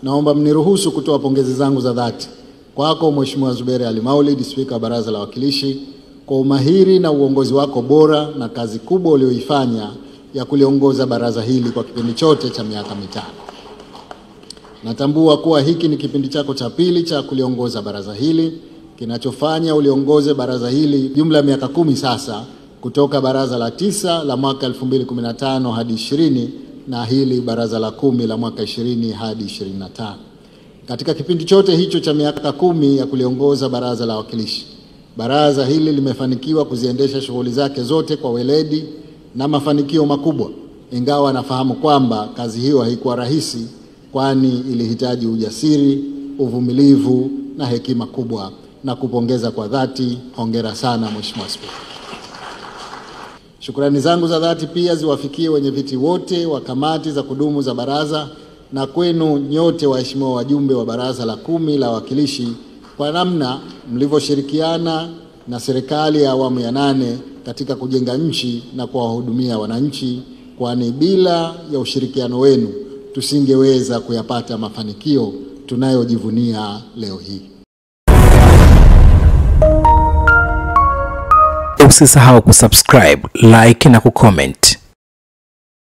naomba mniruhusu kutoa pongezi zangu za dhati kwako Mheshimiwa Zuberi Ali Maulid, Spika wa Baraza la Wawakilishi, kwa umahiri na uongozi wako bora na kazi kubwa ulioifanya ya kuliongoza baraza hili kwa kipindi chote cha miaka 5. Natambua kuwa hiki ni kipindi chako cha pili cha kuliongoza baraza hili, kinachofanya uliongoze baraza hili jumla ya miaka 10 sasa, kutoka baraza la 9 la mwaka 2015 hadi 20 na hili baraza la 10 la mwaka 20 hadi 25. Katika kipindi chote hicho cha miaka 10 ya kuliongoza baraza la wawakilishi, baraza hili limefanikiwa kuziendesha shughuli zake zote kwa weledi na mafanikio makubwa, ingawa nafahamu kwamba kazi hiyo haikuwa rahisi, kwani ilihitaji ujasiri, uvumilivu na hekima kubwa, na kupongeza kwa dhati. Hongera sana Mheshimiwa Spika. Shukrani zangu za dhati pia ziwafikie wenyeviti wote wa kamati za kudumu za baraza na kwenu nyote waheshimiwa wajumbe wa baraza la 10 la wawakilishi kwa namna mlivyoshirikiana na serikali ya awamu ya 8 katika kujenga nchi na kuwahudumia wananchi, kwani bila ya ushirikiano wenu tusingeweza kuyapata mafanikio tunayojivunia leo hii. Usisahau kusubscribe, like na kucomment.